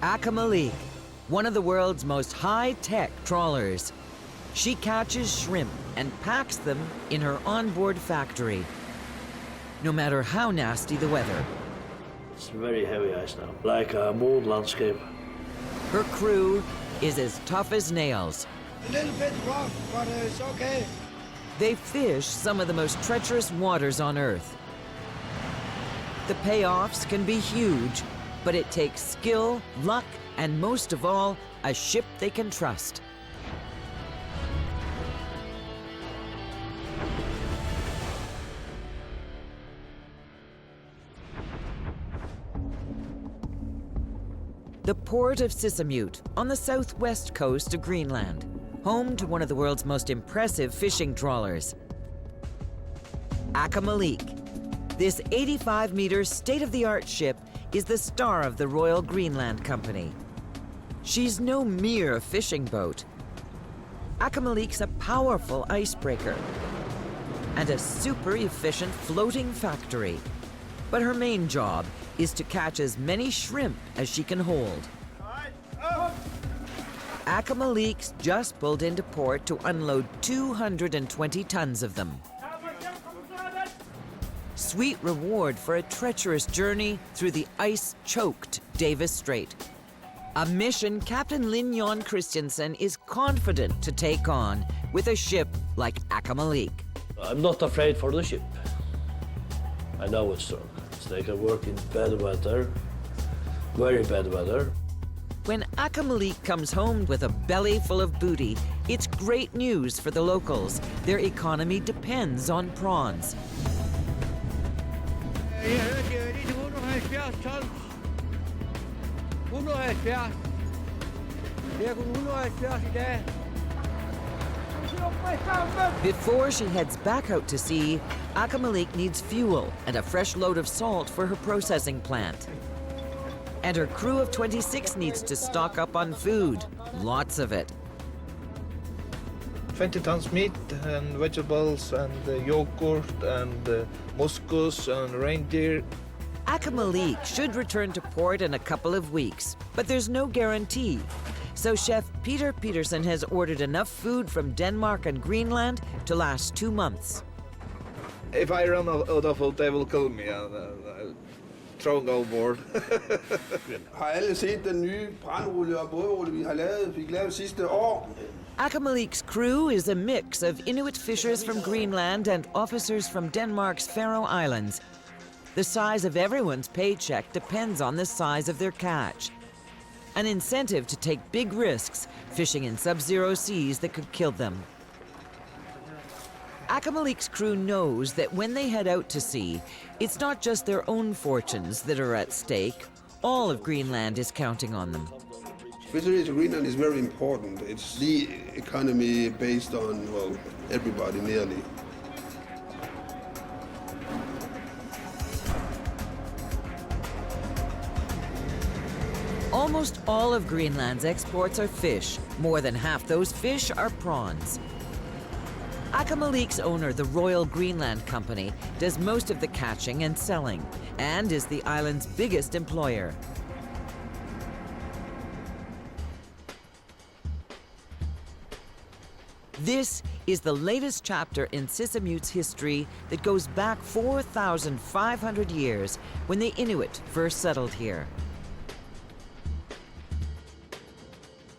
Akamalik, one of the world's most high-tech trawlers. She catches shrimp and packs them in her onboard factory, no matter how nasty the weather. It's very heavy ice now, like a moon landscape. Her crew is as tough as nails. A little bit rough, but it's okay. They fish some of the most treacherous waters on Earth. The payoffs can be huge, but it takes skill, luck, and most of all, a ship they can trust. The port of Sissamute, on the southwest coast of Greenland, home to one of the world's most impressive fishing trawlers. Akamalik. This 85-meter state-of-the-art ship is the star of the Royal Greenland Company. She's no mere fishing boat. Akamalik's a powerful icebreaker and a super efficient floating factory. But her main job is to catch as many shrimp as she can hold. Akamalik's just pulled into port to unload 220 tons of them. Sweet reward for a treacherous journey through the ice-choked Davis Strait. A mission Captain Lin Christensen is confident to take on with a ship like Akamalik. I'm not afraid for the ship. I know it's strong. They can work in bad weather, very bad weather. When Akamalik comes home with a belly full of booty, it's great news for the locals. Their economy depends on prawns. Before she heads back out to sea, Akamalik needs fuel and a fresh load of salt for her processing plant. And her crew of 26 needs to stock up on food, lots of it. 20 tons meat and vegetables and yogurt and muscus and reindeer. Akamalik should return to port in a couple of weeks, but there's no guarantee. So Chef Peter Peterson has ordered enough food from Denmark and Greenland to last 2 months. If I run out of food, they will kill me and thrown overboard. Har alle set den nye brandrulle og bådrulle, vi fik lavet sidste år? Akamalik's crew is a mix of Inuit fishers from Greenland and officers from Denmark's Faroe Islands. The size of everyone's paycheck depends on the size of their catch. An incentive to take big risks, fishing in sub-zero seas that could kill them. Akamalik's crew knows that when they head out to sea, it's not just their own fortunes that are at stake. All of Greenland is counting on them. Fisheries in Greenland is very important. It's the economy based on, well, everybody nearly. Almost all of Greenland's exports are fish. More than half those fish are prawns. Akamalik's owner, the Royal Greenland Company, does most of the catching and selling, and is the island's biggest employer. This is the latest chapter in Sissamute's history that goes back 4,500 years when the Inuit first settled here.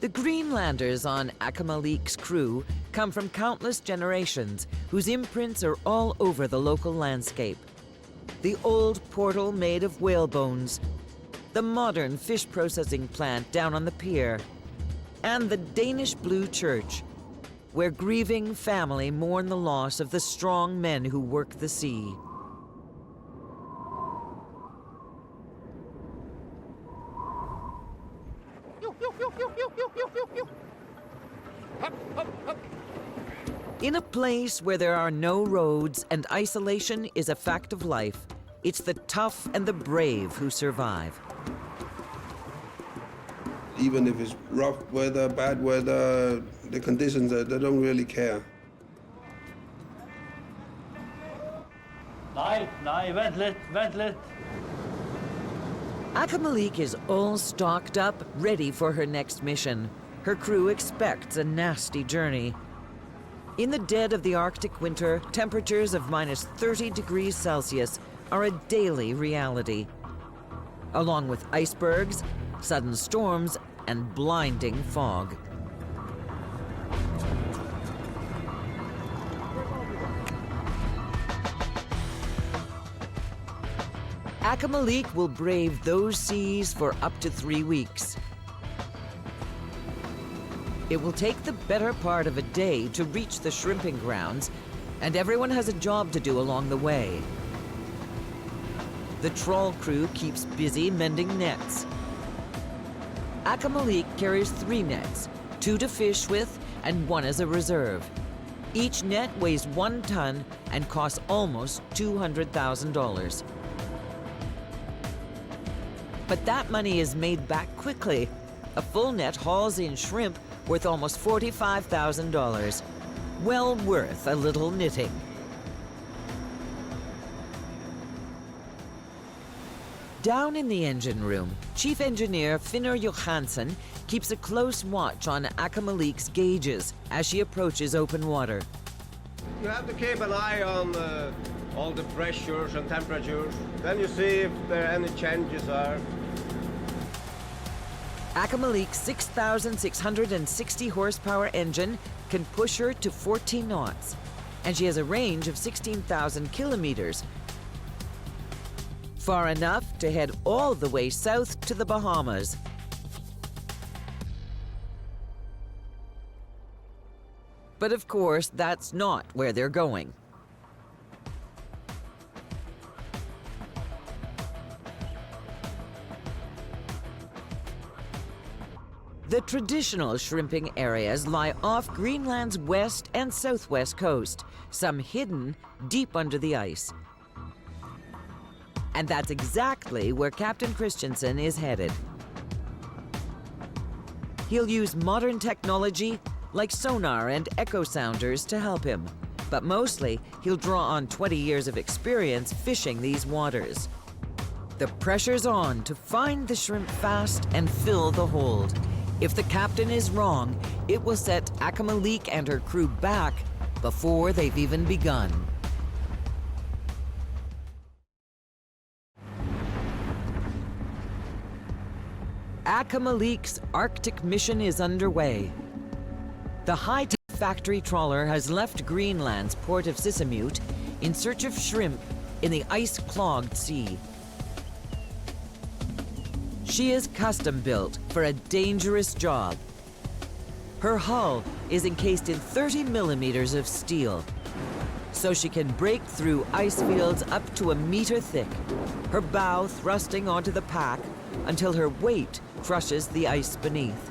The Greenlanders on Akamalik's crew come from countless generations whose imprints are all over the local landscape. The old portal made of whale bones, the modern fish processing plant down on the pier, and the Danish Blue Church, where grieving family mourn the loss of the strong men who work the sea. In a place where there are no roads and isolation is a fact of life, it's the tough and the brave who survive. Even if it's rough weather, bad weather, the conditions, they don't really care. Nej, vent lidt. Akamalik is all stocked up, ready for her next mission. Her crew expects a nasty journey. In the dead of the Arctic winter, temperatures of minus 30 degrees Celsius are a daily reality, along with icebergs, sudden storms, and blinding fog. Akamalik will brave those seas for up to 3 weeks. It will take the better part of a day to reach the shrimping grounds, and everyone has a job to do along the way. The trawl crew keeps busy mending nets. Akamalik carries 3 nets, 2 to fish with and 1 as a reserve. Each net weighs 1 ton and costs almost $200,000. But that money is made back quickly. A full net hauls in shrimp worth almost $45,000. Well worth a little knitting. Down in the engine room, Chief Engineer Finnur Johansson keeps a close watch on Akamalik's gauges as she approaches open water. You have to keep an eye on all the pressures and temperatures. Then you see if there are any changes are. Akamalik's 6,660 horsepower engine can push her to 14 knots, and she has a range of 16,000 kilometers, far enough to head all the way south to the Bahamas. But of course, that's not where they're going. The traditional shrimping areas lie off Greenland's west and southwest coast, some hidden deep under the ice. And that's exactly where Captain Christensen is headed. He'll use modern technology like sonar and echo sounders to help him, but mostly he'll draw on 20 years of experience fishing these waters. The pressure's on to find the shrimp fast and fill the hold. If the captain is wrong, it will set Akamalik and her crew back before they've even begun. Akamalik's Arctic mission is underway. The high-tech factory trawler has left Greenland's port of Sissamute in search of shrimp in the ice-clogged sea. She is custom-built for a dangerous job. Her hull is encased in 30 millimeters of steel, so she can break through ice fields up to 1 meter thick, her bow thrusting onto the pack until her weight crushes the ice beneath.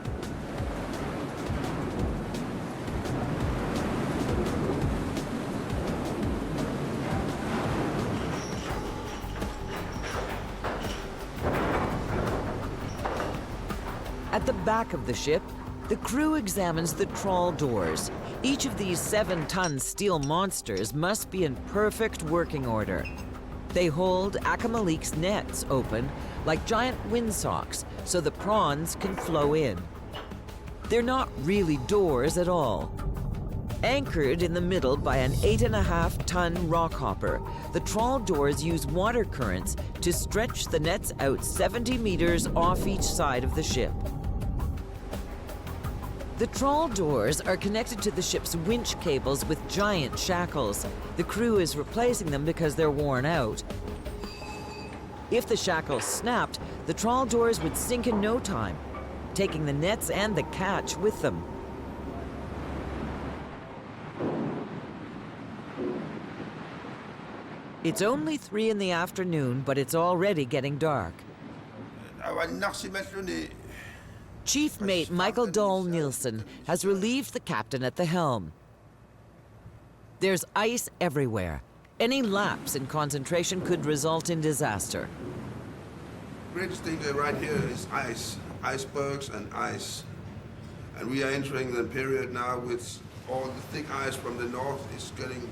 At the back of the ship, the crew examines the trawl doors. Each of these 7-ton steel monsters must be in perfect working order. They hold Akamalik's nets open like giant windsocks so the prawns can flow in. They're not really doors at all. Anchored in the middle by an 8.5-ton rock hopper, the trawl doors use water currents to stretch the nets out 70 meters off each side of the ship. The trawl doors are connected to the ship's winch cables with giant shackles. The crew is replacing them because they're worn out. If the shackles snapped, the trawl doors would sink in no time, taking the nets and the catch with them. It's only 3 in the afternoon, but it's already getting dark. Chief Mate Michael Dahl-Nielsen has relieved the captain at the helm. There's ice everywhere. Any lapse in concentration could result in disaster. Greatest thing right here is ice, icebergs and ice. And we are entering the period now with all the thick ice from the north is getting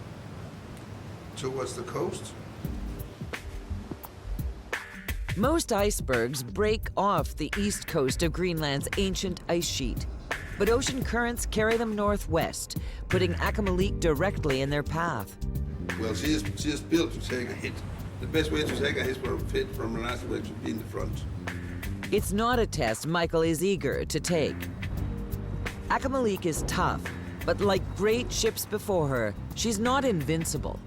towards the coast. Most icebergs break off the east coast of Greenland's ancient ice sheet, but ocean currents carry them northwest, putting Akamalik directly in their path. Well, she is built to take a hit. The best way to take a hit from an iceberg should be in the front. It's not a test Michael is eager to take. Akamalik is tough, but like great ships before her, she's not invincible.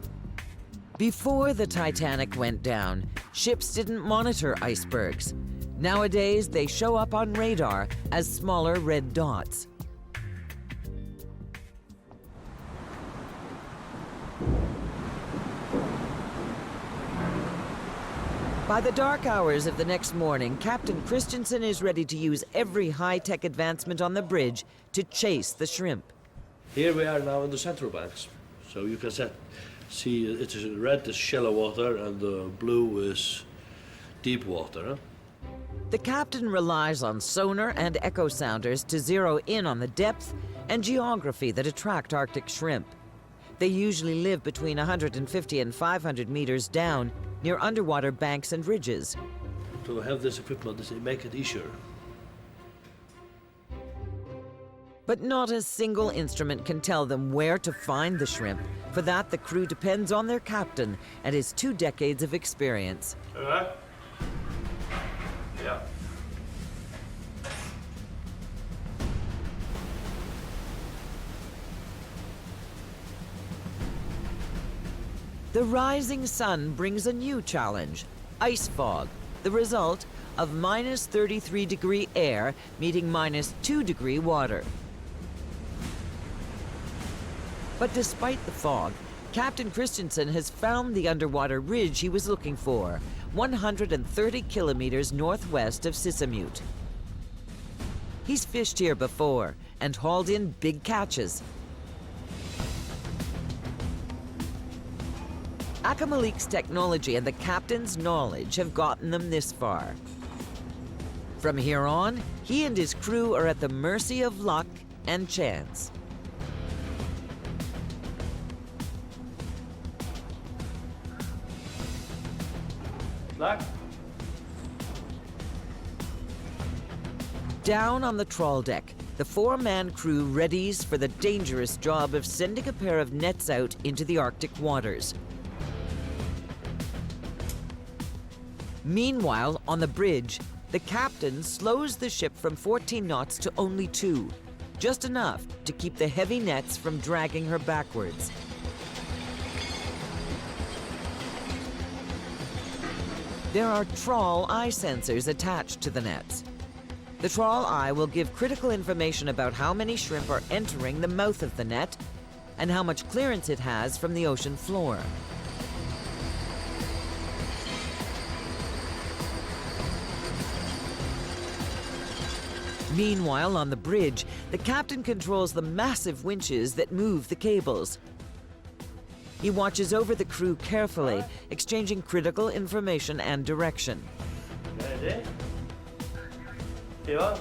Before the Titanic went down, ships didn't monitor icebergs. Nowadays, they show up on radar as smaller red dots. By the dark hours of the next morning, Captain Christensen is ready to use every high-tech advancement on the bridge to chase the shrimp. Here we are now in the central banks. So you can see it is red is shallow water and the blue is deep water. Huh? The captain relies on sonar and echo sounders to zero in on the depth and geography that attract Arctic shrimp. They usually live between 150 and 500 meters down, near underwater banks and ridges. To have this equipment, it make it easier. But not a single instrument can tell them where to find the shrimp. For that, the crew depends on their captain and his 2 decades of experience. Yeah. The rising sun brings a new challenge, ice fog, the result of minus 33-degree air meeting minus 2-degree water. But despite the fog, Captain Christensen has found the underwater ridge he was looking for, 130 kilometers northwest of Sissamute. He's fished here before and hauled in big catches. Akamalik's technology and the captain's knowledge have gotten them this far. From here on, he and his crew are at the mercy of luck and chance. Luck? Down on the trawl deck, the 4-man crew readies for the dangerous job of sending a pair of nets out into the Arctic waters. Meanwhile, on the bridge, the captain slows the ship from 14 knots to only 2, just enough to keep the heavy nets from dragging her backwards. There are trawl eye sensors attached to the nets. The trawl eye will give critical information about how many shrimp are entering the mouth of the net and how much clearance it has from the ocean floor. Meanwhile, on the bridge, the captain controls the massive winches that move the cables. He watches over the crew carefully, exchanging critical information and direction. Ready? Yeah.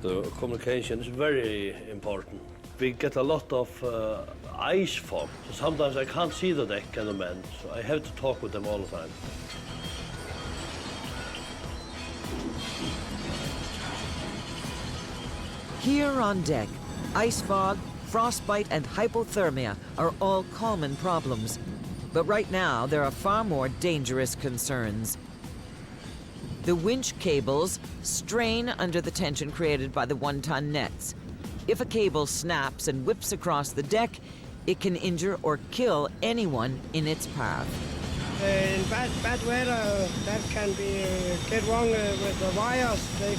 The communication is very important. We get a lot of ice fog, so sometimes I can't see the deck and the men, so I have to talk with them all the time. Here on deck, ice fog, frostbite, and hypothermia are all common problems. But right now, there are far more dangerous concerns. The winch cables strain under the tension created by the 1-ton nets. If a cable snaps and whips across the deck, it can injure or kill anyone in its path. In bad weather, that can be get wrong with the wires. They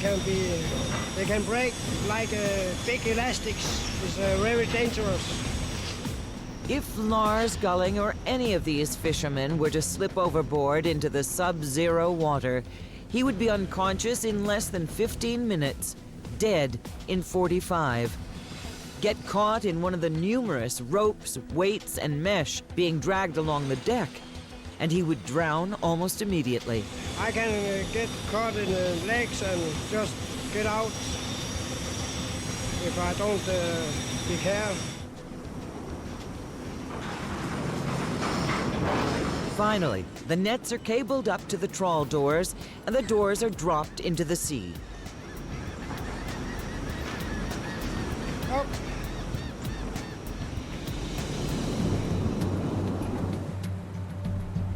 can break like big elastics. It's very dangerous. If Lars Gulling or any of these fishermen were to slip overboard into the sub-zero water, he would be unconscious in less than 15 minutes, dead in 45. Get caught in one of the numerous ropes, weights, and mesh being dragged along the deck, and he would drown almost immediately. I can get caught in the legs and just get out if I don't be careful. Finally, the nets are cabled up to the trawl doors, and the doors are dropped into the sea. Oh.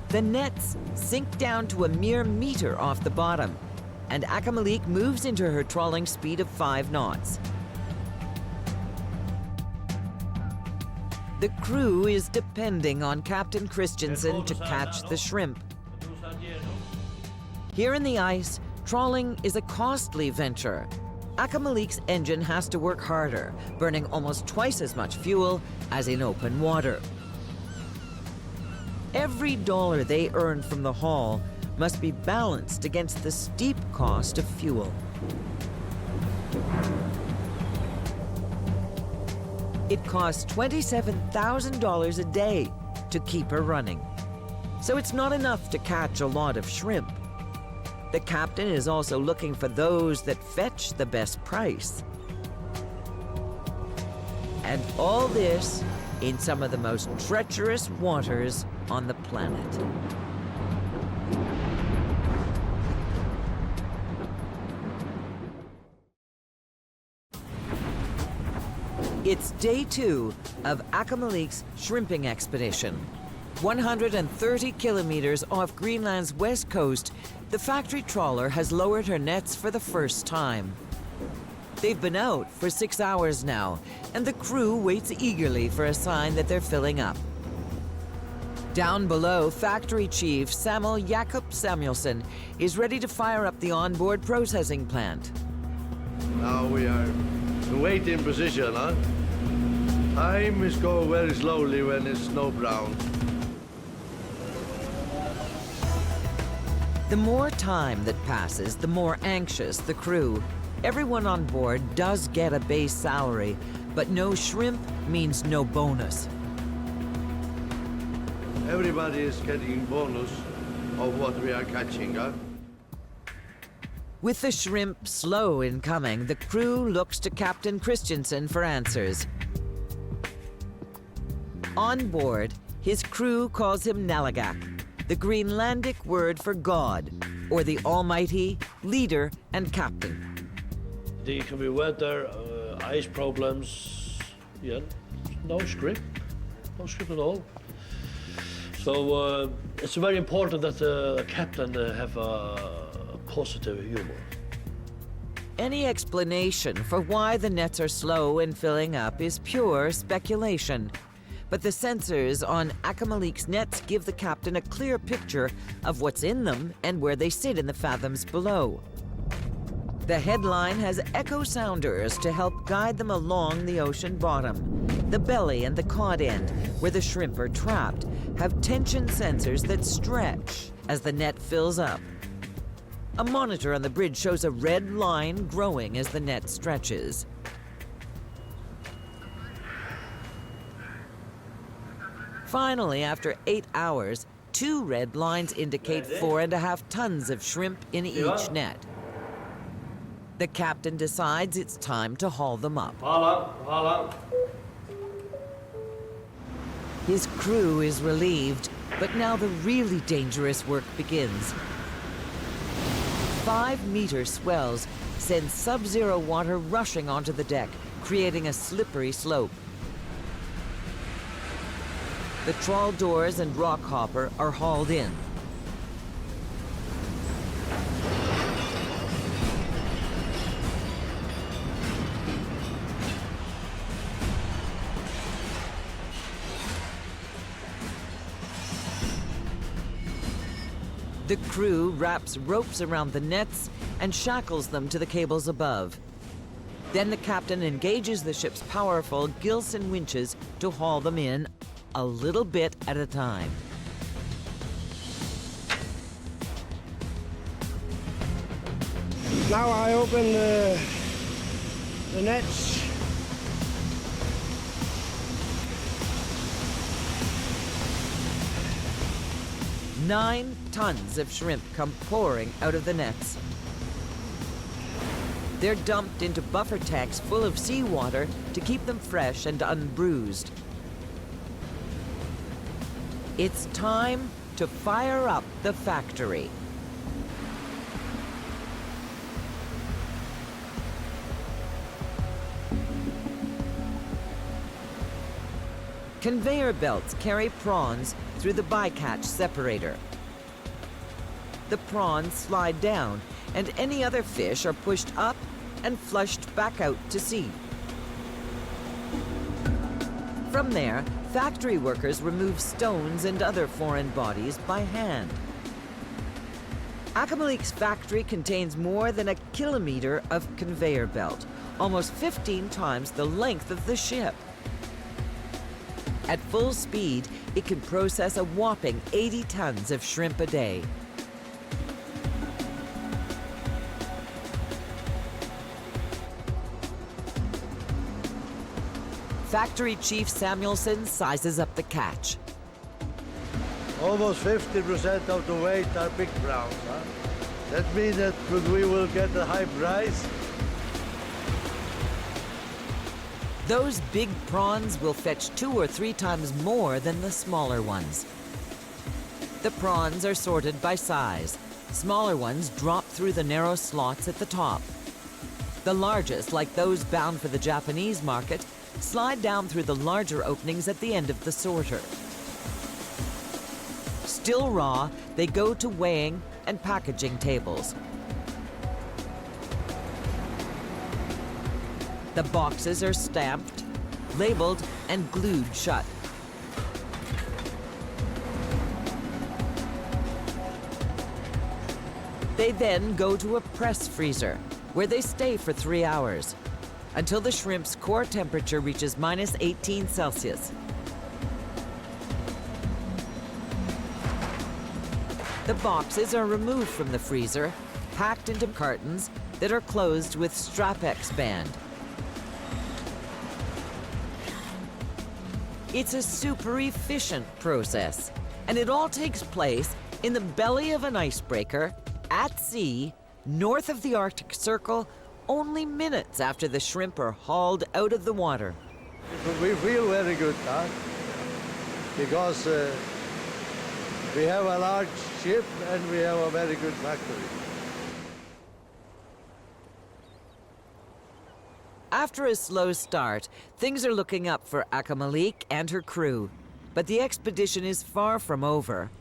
The nets sink down to a mere meter off the bottom, and Akamalik moves into her trawling speed of 5 knots. The crew is depending on Captain Christensen to catch the shrimp. Here in the ice, trawling is a costly venture. Akamalik's engine has to work harder, burning almost twice as much fuel as in open water. Every dollar they earn from the haul must be balanced against the steep cost of fuel. It costs $27,000 a day to keep her running. So it's not enough to catch a lot of shrimp. The captain is also looking for those that fetch the best price. And all this in some of the most treacherous waters on the planet. It's day 2 of Akamalik's shrimping expedition. 130 kilometers off Greenland's west coast, the factory trawler has lowered her nets for the first time. They've been out for 6 hours now, and the crew waits eagerly for a sign that they're filling up. Down below, factory chief Samuel Jakob Samuelson is ready to fire up the onboard processing plant. Now we are in waiting position, huh? Time is going very slowly when it's snow brown. The more time that passes, the more anxious the crew. Everyone on board does get a base salary, but no shrimp means no bonus. Everybody is getting bonus of what we are catching, huh? With the shrimp slow in coming, the crew looks to Captain Christensen for answers. On board, his crew calls him Nalagak, the Greenlandic word for God, or the almighty, leader, and captain. There can be weather, ice problems, yeah, no script at all. So it's very important that the captain have a positive humor. Any explanation for why the nets are slow in filling up is pure speculation. But the sensors on Akamalik's nets give the captain a clear picture of what's in them and where they sit in the fathoms below. The headline has echo sounders to help guide them along the ocean bottom. The belly and the cod end, where the shrimp are trapped, have tension sensors that stretch as the net fills up. A monitor on the bridge shows a red line growing as the net stretches. Finally, after 8 hours, 2 red lines indicate 4.5 tons of shrimp in each net. The captain decides it's time to haul them up. His crew is relieved, but now the really dangerous work begins. 5-meter swells send sub-zero water rushing onto the deck, creating a slippery slope. The trawl doors and rock hopper are hauled in. The crew wraps ropes around the nets and shackles them to the cables above. Then the captain engages the ship's powerful Gilson winches to haul them in, a little bit at a time. Now I open the nets. Nine tons of shrimp come pouring out of the nets. They're dumped into buffer tanks full of seawater to keep them fresh and unbruised. It's time to fire up the factory. Conveyor belts carry prawns through the bycatch separator. The prawns slide down, and any other fish are pushed up and flushed back out to sea. From there, factory workers remove stones and other foreign bodies by hand. Akamalik's factory contains more than 1 kilometer of conveyor belt, almost 15 times the length of the ship. At full speed, it can process a whopping 80 tons of shrimp a day. Factory Chief Samuelson sizes up the catch. Almost 50% of the weight are big prawns. Huh? That means that we will get a high price. Those big prawns will fetch 2 or 3 times more than the smaller ones. The prawns are sorted by size. Smaller ones drop through the narrow slots at the top. The largest, like those bound for the Japanese market, slide down through the larger openings at the end of the sorter. Still raw, they go to weighing and packaging tables. The boxes are stamped, labeled, and glued shut. They then go to a press freezer, where they stay for 3 hours, until the shrimp's core temperature reaches -18 Celsius. The boxes are removed from the freezer, packed into cartons that are closed with Strap-X band. It's a super efficient process, and it all takes place in the belly of an icebreaker, at sea, north of the Arctic Circle, only minutes after the shrimp are hauled out of the water. We feel very good, huh? Because we have a large ship and we have a very good factory. After a slow start, things are looking up for Akamalik and her crew, but the expedition is far from over.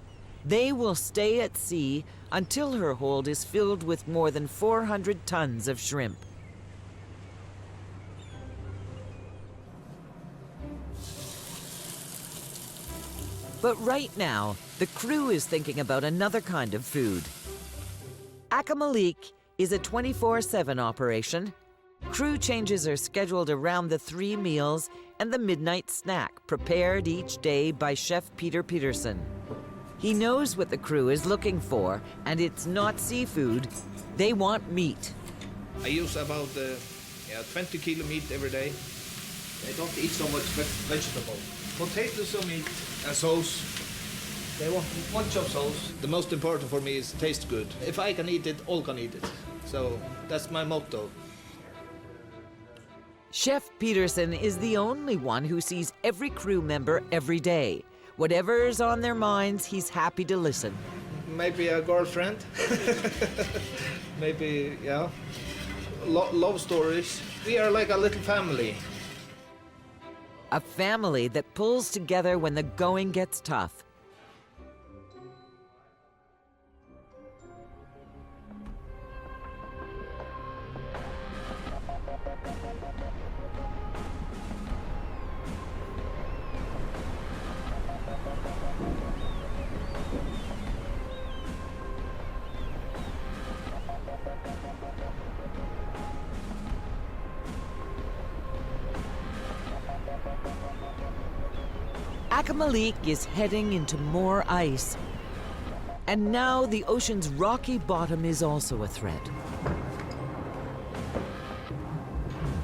They will stay at sea until her hold is filled with more than 400 tons of shrimp. But right now, the crew is thinking about another kind of food. Akamalik is a 24/7 operation. Crew changes are scheduled around the 3 meals and the midnight snack prepared each day by Chef Peter Peterson. He knows what the crew is looking for, and it's not seafood. They want meat. I use about 20 kilo meat every day. I don't eat so much vegetable. Potatoes or meat and sauce. They want one chop sauce. The most important for me is taste good. If I can eat it, all can eat it. So that's my motto. Chef Peterson is the only one who sees every crew member every day. Whatever's on their minds, he's happy to listen. Maybe a girlfriend. Maybe, yeah. Love stories. We are like a little family. A family that pulls together when the going gets tough. Akamalik is heading into more ice. And now the ocean's rocky bottom is also a threat.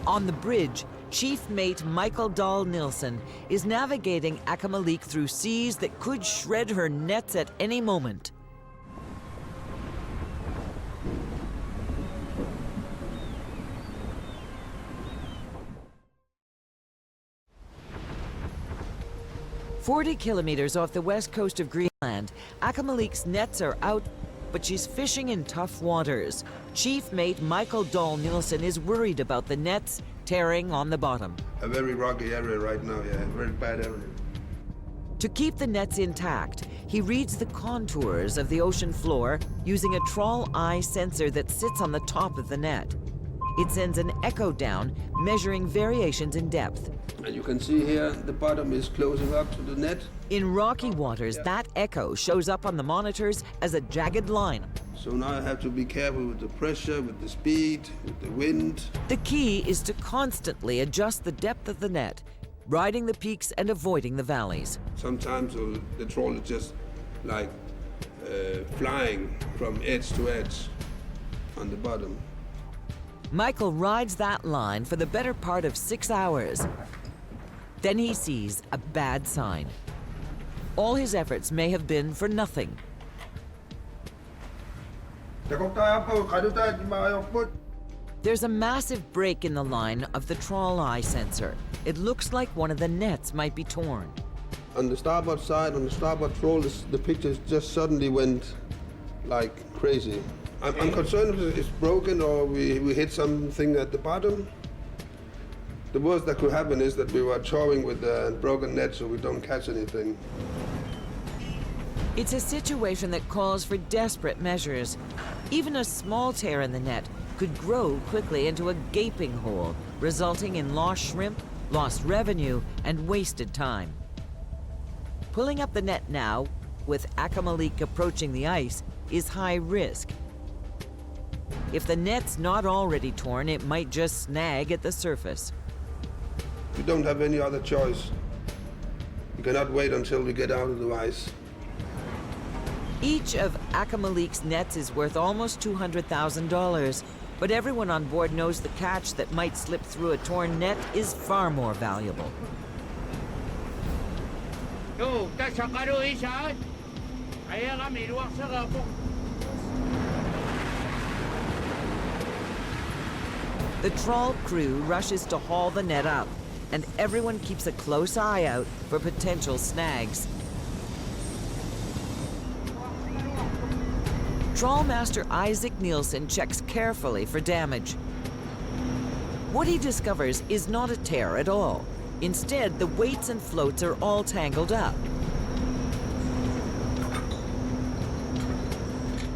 On the bridge, Chief Mate Michael Dahl Nilsson is navigating Akamalik through seas that could shred her nets at any moment. 40 kilometers off the west coast of Greenland, Akamalik's nets are out, but she's fishing in tough waters. Chief mate Michael Dahl Nielsen is worried about the nets tearing on the bottom. A very rocky area right now, yeah, very bad area. To keep the nets intact, he reads the contours of the ocean floor using a trawl eye sensor that sits on the top of the net. It sends an echo down, measuring variations in depth. And you can see here, the bottom is closing up to the net. In rocky waters, that echo shows up on the monitors as a jagged line. So now I have to be careful with the pressure, with the speed, with the wind. The key is to constantly adjust the depth of the net, riding the peaks and avoiding the valleys. Sometimes the trawl is just like flying from edge to edge on the bottom. Michael rides that line for the better part of 6 hours. Then he sees a bad sign. All his efforts may have been for nothing. There's a massive break in the line of the trawl eye sensor. It looks like one of the nets might be torn. On the starboard side, on the starboard trawl, the pictures just suddenly went like crazy. I'm concerned if it's broken or we hit something at the bottom. The worst that could happen is that we were towing with a broken net so we don't catch anything. It's a situation that calls for desperate measures. Even a small tear in the net could grow quickly into a gaping hole, resulting in lost shrimp, lost revenue, and wasted time. Pulling up the net now, with Akamalik approaching the ice, is high risk. If the net's not already torn, it might just snag at the surface. We don't have any other choice. We cannot wait until we get out of the ice. Each of Akamalik's nets is worth almost $200,000, but everyone on board knows the catch that might slip through a torn net is far more valuable. The trawl crew rushes to haul the net up, and everyone keeps a close eye out for potential snags. Trawl master Isaac Nielsen checks carefully for damage. What he discovers is not a tear at all. Instead, the weights and floats are all tangled up.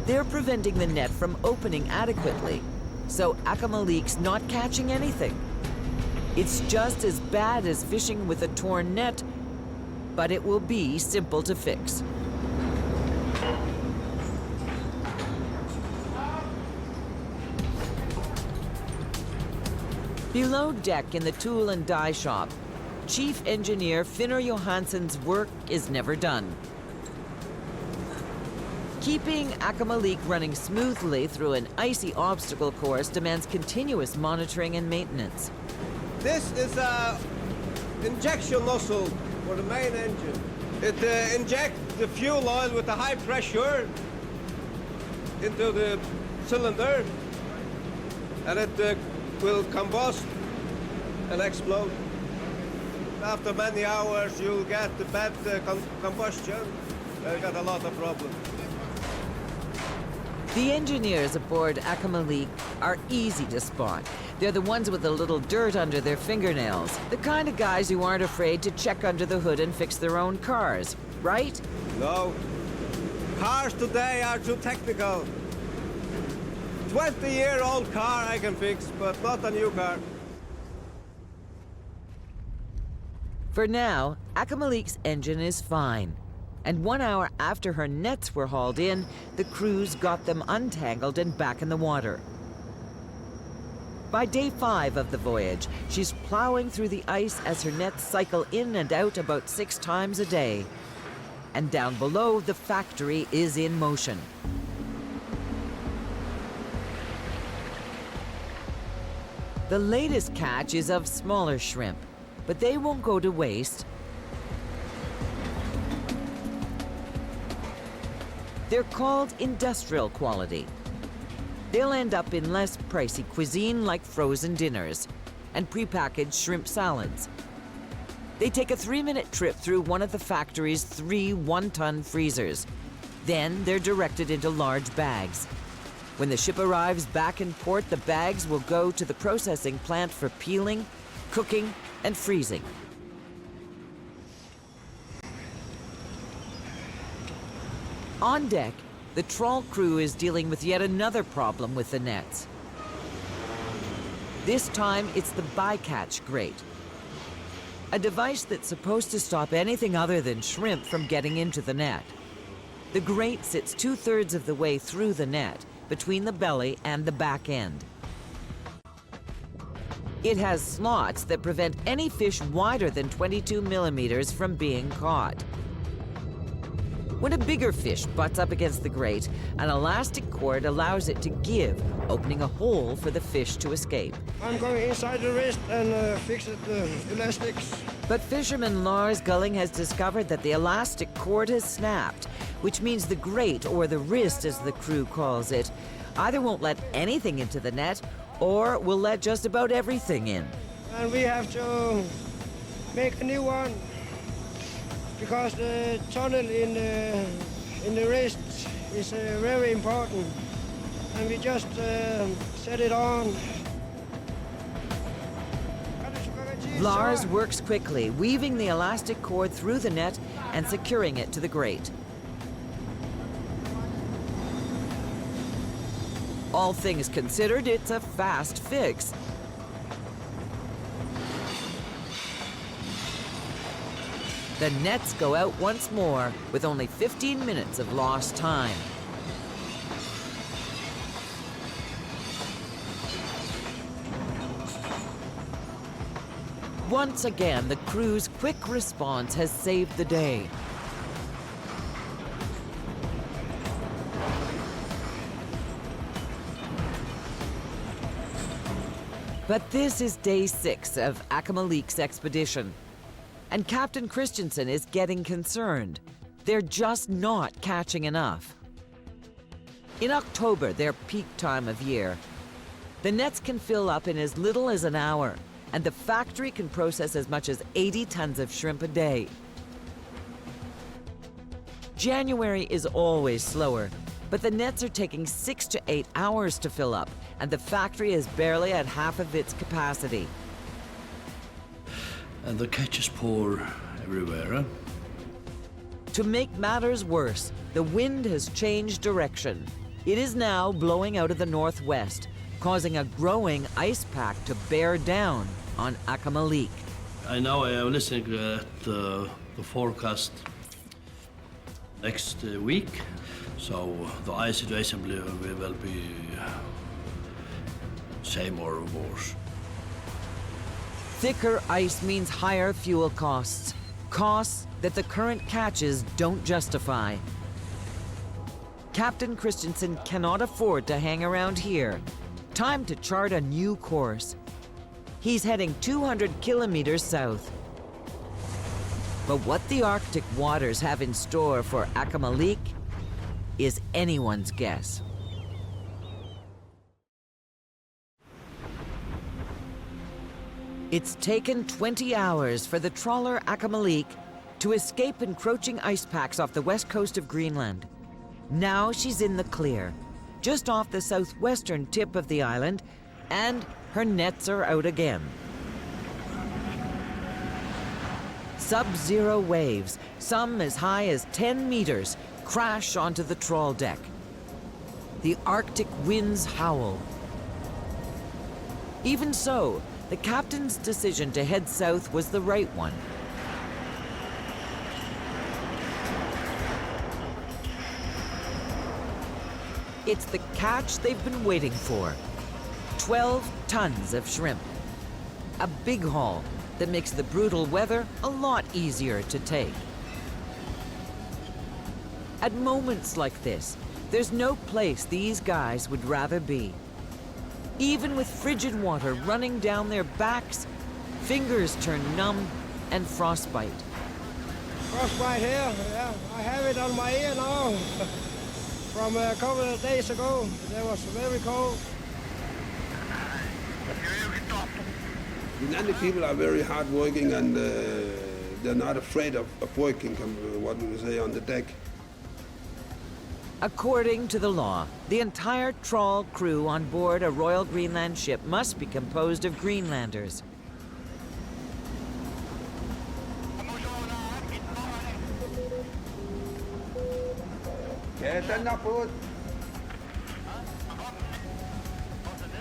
They're preventing the net from opening adequately, so Akamalik's not catching anything. It's just as bad as fishing with a torn net, but it will be simple to fix. Below deck in the tool and die shop, Chief Engineer Finnur Johansson's work is never done. Keeping Akamalik running smoothly through an icy obstacle course demands continuous monitoring and maintenance. This is a injection nozzle for the main engine. It injects the fuel oil with a high pressure into the cylinder, and it will combust and explode. After many hours, you'll get the bad combustion. You've got a lot of problems. The engineers aboard Akamalik are easy to spot. They're the ones with a little dirt under their fingernails. The kind of guys who aren't afraid to check under the hood and fix their own cars, right? No. Cars today are too technical. 20-year-old car I can fix, but not a new car. For now, Akamalik's engine is fine. And 1 hour after her nets were hauled in, the crews got them untangled and back in the water. By day 5 of the voyage, she's plowing through the ice as her nets cycle in and out about 6 times a day. And down below, the factory is in motion. The latest catch is of smaller shrimp, but they won't go to waste. They're called industrial quality. They'll end up in less pricey cuisine like frozen dinners and prepackaged shrimp salads. They take a 3-minute trip through one of the factory's 3 one-ton freezers. Then they're directed into large bags. When the ship arrives back in port, the bags will go to the processing plant for peeling, cooking, and freezing. On deck, the trawl crew is dealing with yet another problem with the nets. This time, it's the bycatch grate, a device that's supposed to stop anything other than shrimp from getting into the net. The grate sits 2/3 of the way through the net, between the belly and the back end. It has slots that prevent any fish wider than 22 millimeters from being caught. When a bigger fish butts up against the grate, an elastic cord allows it to give, opening a hole for the fish to escape. I'm going inside the wrist and fix the elastics. But fisherman Lars Gulling has discovered that the elastic cord has snapped, which means the grate, or the wrist as the crew calls it, either won't let anything into the net or will let just about everything in. And we have to make a new one because the tunnel in the wrist is very important. And we just set it on. Lars works quickly, weaving the elastic cord through the net and securing it to the grate. All things considered, it's a fast fix. The nets go out once more with only 15 minutes of lost time. Once again, the crew's quick response has saved the day. But this is day 6 of Akamalik's expedition, and Captain Christensen is getting concerned. They're just not catching enough. In October, their peak time of year, the nets can fill up in as little as an hour, and the factory can process as much as 80 tons of shrimp a day. January is always slower, but the nets are taking 6 to 8 hours to fill up, and the factory is barely at half of its capacity. And the catch is poor everywhere, huh? To make matters worse, the wind has changed direction. It is now blowing out of the northwest, causing a growing ice pack to bear down on Akamalik. I know I am listening at the forecast next week, so the ice situation will be same or worse. Thicker ice means higher fuel costs, costs that the current catches don't justify. Captain Christensen cannot afford to hang around here. Time to chart a new course. He's heading 200 kilometers south. But what the Arctic waters have in store for Akamalik is anyone's guess. It's taken 20 hours for the trawler Akamalik to escape encroaching ice packs off the west coast of Greenland. Now she's in the clear, just off the southwestern tip of the island, and her nets are out again. Sub-zero waves, some as high as 10 meters, crash onto the trawl deck. The Arctic winds howl. Even so, the captain's decision to head south was the right one. It's the catch they've been waiting for. 12 tons of shrimp. A big haul that makes the brutal weather a lot easier to take. At moments like this, there's no place these guys would rather be. Even with frigid water running down their backs, fingers turn numb and frostbite. Frostbite here, yeah. I have it on my ear now. From a couple of days ago, it was very cold. The Greenlandic people are very hardworking and They're not afraid of working, what we say, on the deck. According to the law, the entire trawl crew on board a Royal Greenland ship must be composed of Greenlanders.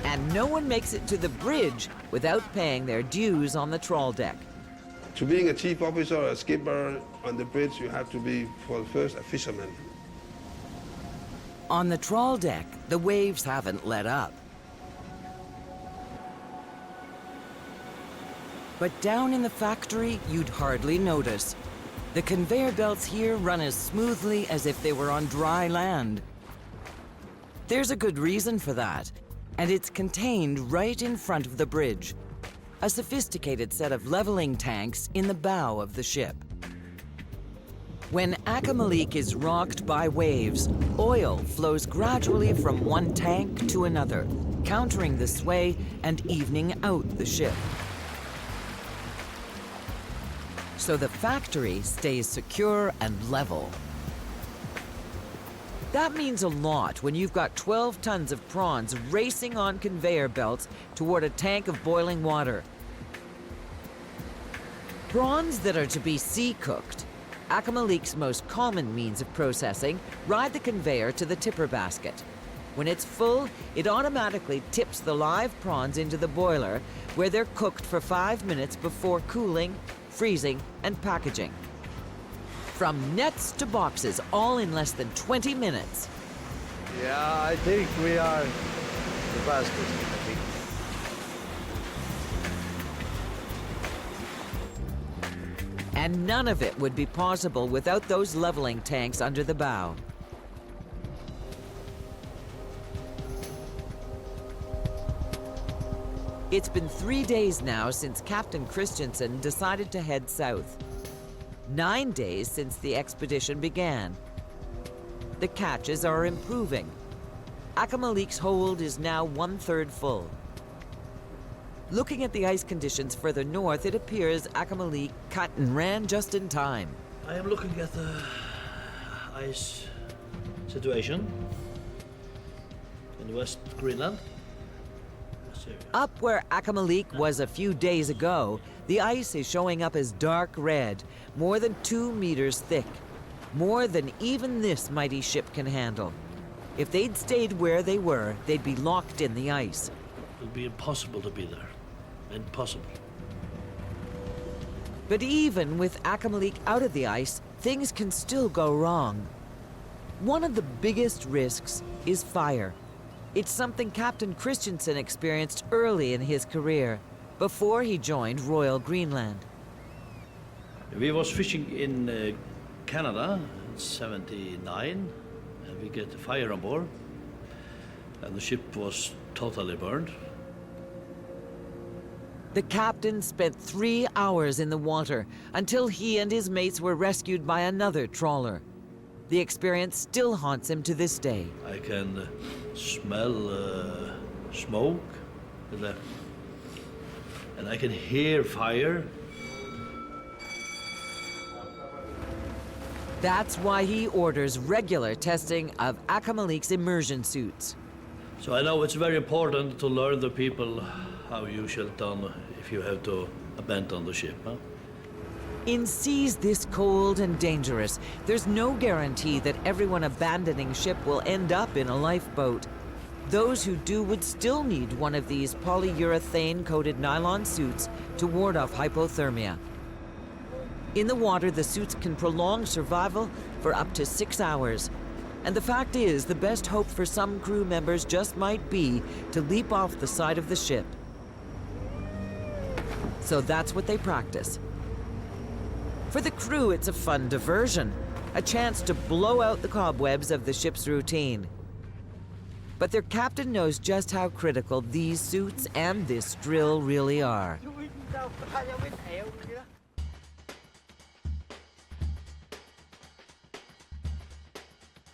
And no one makes it to the bridge without paying their dues on the trawl deck. To being a chief officer or a skipper on the bridge, you have to be, for first, a fisherman. On the trawl deck, the waves haven't let up. But down in the factory, you'd hardly notice. The conveyor belts here run as smoothly as if they were on dry land. There's a good reason for that, and it's contained right in front of the bridge. A sophisticated set of leveling tanks in the bow of the ship. When Akamalik is rocked by waves, oil flows gradually from one tank to another, countering the sway and evening out the ship. So the factory stays secure and level. That means a lot when you've got 12 tons of prawns racing on conveyor belts toward a tank of boiling water. Prawns that are to be sea-cooked, Akamalik's most common means of processing, ride the conveyor to the tipper basket. When it's full, it automatically tips the live prawns into the boiler, where they're cooked for 5 minutes before cooling, freezing, and packaging. From nets to boxes, all in less than 20 minutes. Yeah, I think we are the fastest, I think. And none of it would be possible without those leveling tanks under the bow. It's been 3 days now since Captain Christensen decided to head south. 9 days since the expedition began. The catches are improving. Akamalik's hold is now 1/3 full. Looking at the ice conditions further north, it appears Akamalik cut and ran just in time. I am looking at the ice situation in West Greenland. Up where Akamalik was a few days ago, the ice is showing up as dark red, more than 2 meters thick. More than even this mighty ship can handle. If they'd stayed where they were, they'd be locked in the ice. It would be impossible to be there. Impossible. But even with Akamalik out of the ice, things can still go wrong. One of the biggest risks is fire. It's something Captain Christensen experienced early in his career, before he joined Royal Greenland. We was fishing in Canada in '79, and we get the fire on board, and the ship was totally burned. The captain spent 3 hours in the water until he and his mates were rescued by another trawler. The experience still haunts him to this day. I can smell smoke, and I can hear fire. That's why he orders regular testing of Akamalik's immersion suits. So I know it's very important to learn the people how you shall done if you have to abandon the ship. Huh? In seas this cold and dangerous, there's no guarantee that everyone abandoning ship will end up in a lifeboat. Those who do would still need one of these polyurethane-coated nylon suits to ward off hypothermia. In the water, the suits can prolong survival for up to 6 hours. And the fact is, the best hope for some crew members just might be to leap off the side of the ship. So that's what they practice. For the crew, it's a fun diversion, a chance to blow out the cobwebs of the ship's routine. But their captain knows just how critical these suits and this drill really are.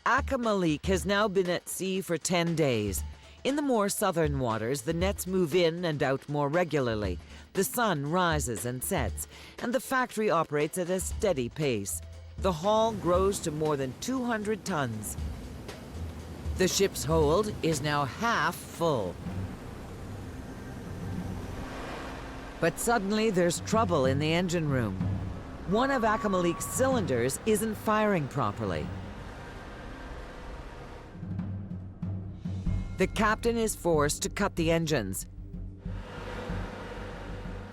Akamalik has now been at sea for 10 days. In the more southern waters, the nets move in and out more regularly. The sun rises and sets, and the factory operates at a steady pace. The haul grows to more than 200 tons. The ship's hold is now half full. But suddenly there's trouble in the engine room. One of Akamalik's cylinders isn't firing properly. The captain is forced to cut the engines.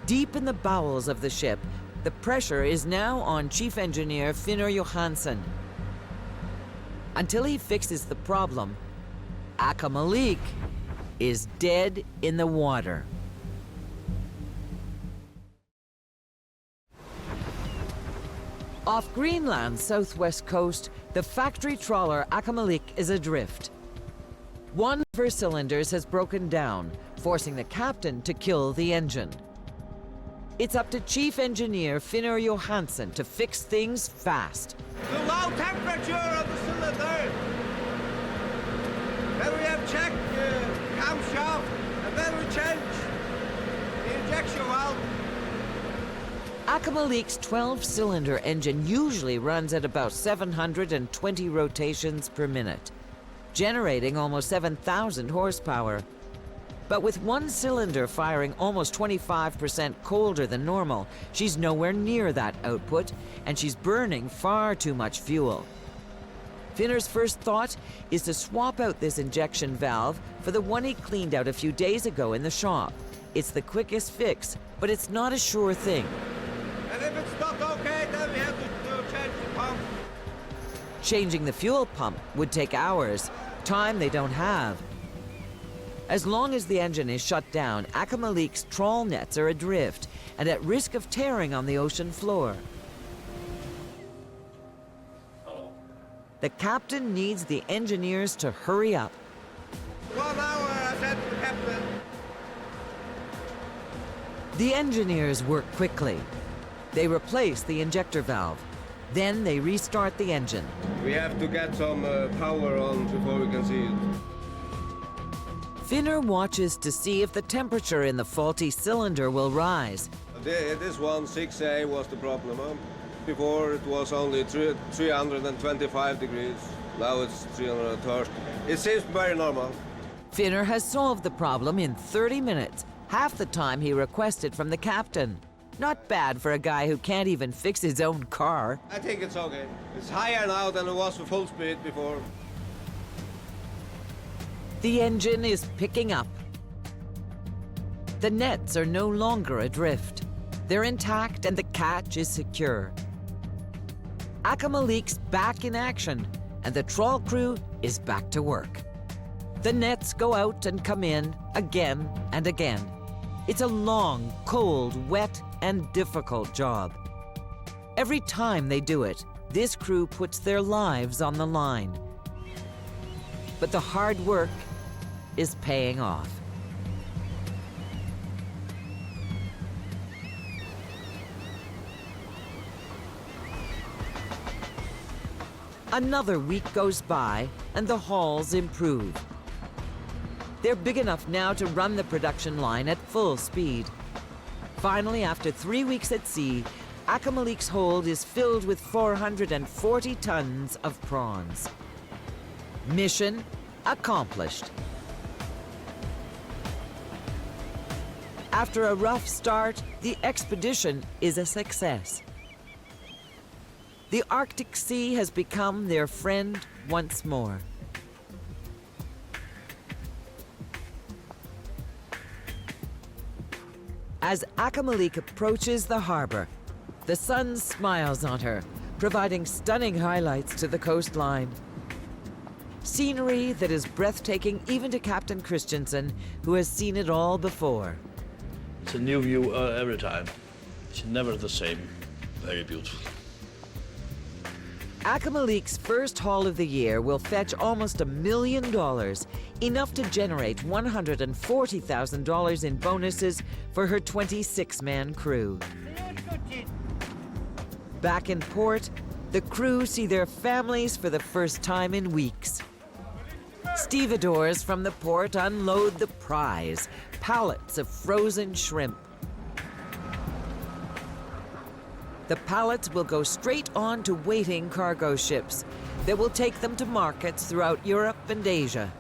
Deep in the bowels of the ship, the pressure is now on Chief Engineer Finnur Johansen. Until he fixes the problem, Akamalik is dead in the water. Off Greenland's southwest coast, the factory trawler Akamalik is adrift. One of her cylinders has broken down, forcing the captain to kill the engine. It's up to Chief Engineer Finnur Johansen to fix things fast. The low temperature of the cylinder. Then we have checked the camshaft, and then we change the injection valve. Akamalik's 12-cylinder engine usually runs at about 720 rotations per minute, generating almost 7,000 horsepower. But with one cylinder firing almost 25% colder than normal, she's nowhere near that output, and she's burning far too much fuel. Finnur's first thought is to swap out this injection valve for the one he cleaned out a few days ago in the shop. It's the quickest fix, but it's not a sure thing. And if it's not okay, then we have to change the pump. Changing the fuel pump would take hours, time they don't have. As long as the engine is shut down, Akamalik's trawl nets are adrift and at risk of tearing on the ocean floor. The captain needs the engineers to hurry up. 1 hour, I said to the captain. The engineers work quickly. They replace the injector valve. Then they restart the engine. We have to get some power on before we can see it. Finnur watches to see if the temperature in the faulty cylinder will rise. This one, 6A, was the problem. Huh? Before it was only 325 degrees. Now it's 330. It seems very normal. Finnur has solved the problem in 30 minutes, half the time he requested from the captain. Not bad for a guy who can't even fix his own car. I think it's okay. It's higher now than it was for full speed before. The engine is picking up. The nets are no longer adrift. They're intact and the catch is secure. Akamalik's back in action and the trawl crew is back to work. The nets go out and come in again and again. It's a long, cold, wet, and difficult job. Every time they do it, this crew puts their lives on the line. But the hard work is paying off. Another week goes by, and the hauls improve. They're big enough now to run the production line at full speed. Finally, after 3 weeks at sea, Akamalik's hold is filled with 440 tons of prawns. Mission accomplished. After a rough start, the expedition is a success. The Arctic Sea has become their friend once more. As Akamalik approaches the harbor, the sun smiles on her, providing stunning highlights to the coastline. Scenery that is breathtaking even to Captain Christensen, who has seen it all before. It's a new view every time. It's never the same. Very beautiful. Akamalik's first haul of the year will fetch almost $1 million, enough to generate $140,000 in bonuses for her 26-man crew. Back in port, the crew see their families for the first time in weeks. Stevedores from the port unload the prize, pallets of frozen shrimp. The pallets will go straight on to waiting cargo ships that will take them to markets throughout Europe and Asia.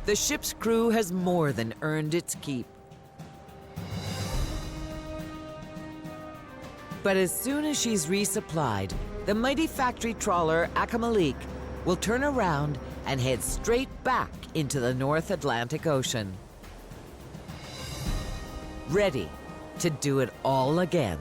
The ship's crew has more than earned its keep. But as soon as she's resupplied, the mighty factory trawler Akamalik will turn around and head straight back into the North Atlantic Ocean, ready to do it all again.